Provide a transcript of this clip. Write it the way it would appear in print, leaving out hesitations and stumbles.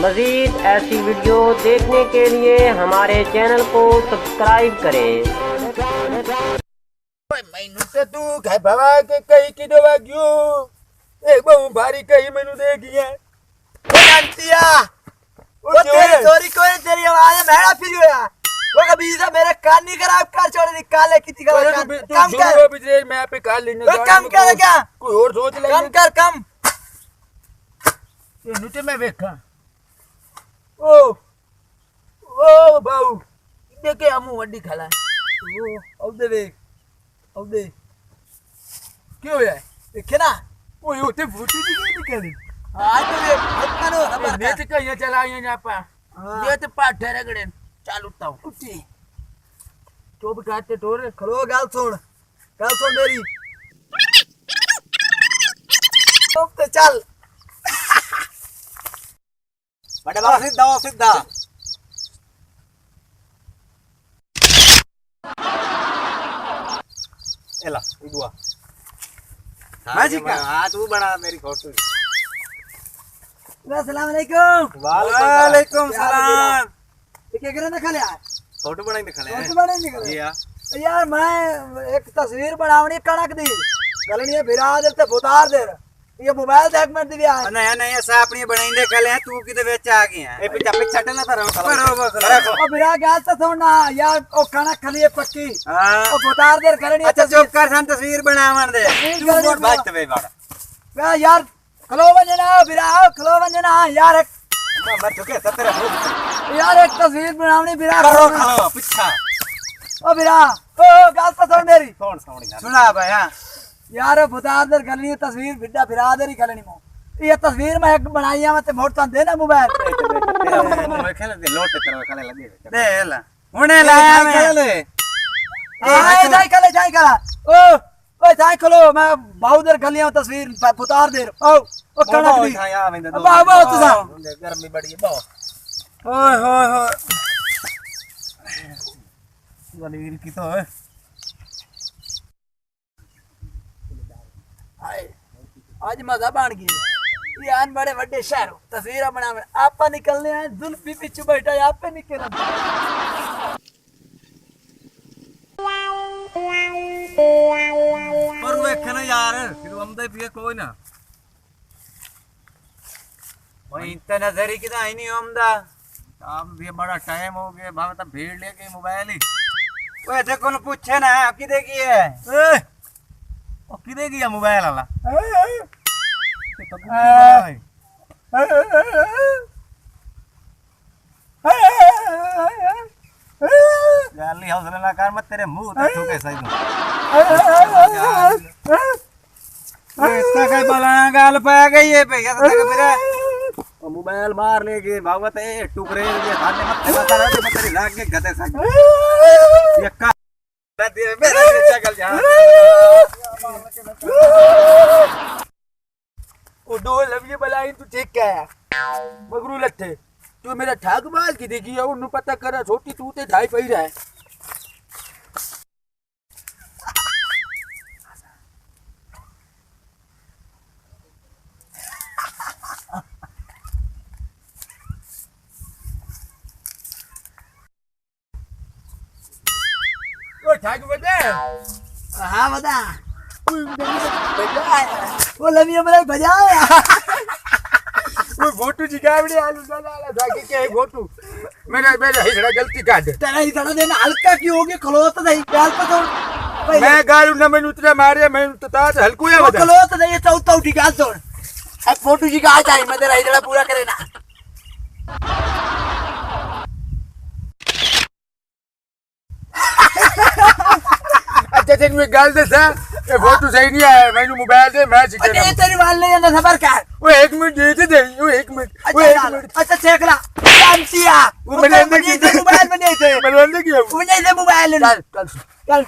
मज़ीद ऐसी वीडियो देखने के लिए हमारे चैनल को सब्सक्राइब करें। मैनू तो तू घर भवा के कहीं की दवा क्यों एक बहु भारी कहीं मैनू दे गया वो जानतिया वो तेरी चोरी कोई तेरी आवाज भेड़ा फिर गया वो कभी से मेरे कान नहीं खराब कर छोड़ दी काले किसी का काम कर वो बिजली मैं पे काल लेने जा काम कर क्या कोई और सोच ले काम कर कम ये नुटे में देखा ओ ओ बाऊ देखे हम वड्डी खाला ओ अब दे देख अब दे क्यों है देखे ना वो होते फूटी जी निकली आज तो ये करो खबर नेट का ये चला यहाँ पर ये तो पाठ ठहरे गड़े चालू ताऊ उठी तो भी काटते टोरे खलो गाल छोड़ मेरी तो चल बड़े बाबा सीधा एला इदुआ हाजी का हां तू बड़ा मेरी फोटो अस्सलाम वालेकुम वालेकुम सलाम क्या करे ना खाले फोटो बनाई दिखा ले फोटो बनाई दिखा ले यार मैं एक तस्वीर बनावनी कणक दी गलनी बिरादर ते बुतार दे ये मोबाइल देख मैं दिया नया नया सा अपनी बनाई दे कले तू किते बेच आ गया ए पिछा पिछा ना पर ओ बिरा गाल तो सुनना यार ओ कणक खलिए पक्की ओ बुतार दे गलनी अच्छा चुप कर सन तस्वीर बनावन दे तू बोल बात बे बड़ा यार खलो वंजना बिरा खलो वंजना यार मैं झुके सतरे यार एक तस्वीर बनावनी बिरा करो खलो पिछा ओ बिरा ओ गाल तो सुन मेरी सुना भाई हां यार बुतादर गलनी तस्वीर बिड्डा बिरादर ही गलनी मो ये तस्वीर मैं बनाई है मत मोड़ तो दे ना मोबाइल खेल दे लोट करो खाने लगे दे ला हुने लाया मैं ए जाई कला ओ जाई खलो मैं बाउदर गलियां तस्वीर बुतार दे ओ कणक दी बाबा तो सा गर्मी बड़ी है बो ओए होए होए गलीर की तो है आज मजा बन गया ये आन बड़े बड़े शहरों तस्वीर बनावे आपा निकलने हैं जुल्फी पीछे बैठा है आप पे निकल पर देखना यार फिर हम दे पिए कोई ना भाई इतना नजरी कितना आई नहीं हमदा अब भी बड़ा टाइम हो गया भाव तो भीड़ लेके मोबाइल ही ओए देखो न पूछे ना की देखी है ओ की देखी है मोबाइल वाला गाली हौसला ना कर मत तेरे मुंह तक ठोके सही इतना कई बला गाल पे आ गई है भैया तो फिर मोबाइल मार लेके भागवत है टुकड़े ये थाने मत बता रहे मत तेरी लाग के गते सक ये का दे मेरा चकल जा ओ दो लविए बलाई तू ठीक क्या मगरू लट्ठे तू मेरा ठाक बाल की देखी है उन्हें पता करा छोटी तू ते ढाई पई रहा है ओ ठाक बता हां बता वो लविए बलाई बजाया वो फोटो जिगावड़ी आलू डाला जाके के फोटो मेरा हिजड़ा गलती काट तेरा हिजड़ा देना हल्का क्यों हो गया खलोत नहीं गाल पे छोड़ मैं गाल न मैंने उतरा मारे मैं तो ताज हल्को या बता खलोत नहीं चौथा उठी गाल छोड़ अब फोटो जिगा जाए मैं तेरा हिजड़ा पूरा करे ना अच्छा तेरी में गाल दे सा ये फोटो सही नहीं है मैंने मोबाइल दे मैं सिखा अरे तेरी वाल नहीं है खबर का वो 1 मिनट दे वो 1 मिनट वो 1 मिनट अच्छा चेक ला शांतिया वो मैंने मोबाइल में नहीं थे मैंने किया वो नहीं थे मोबाइल चल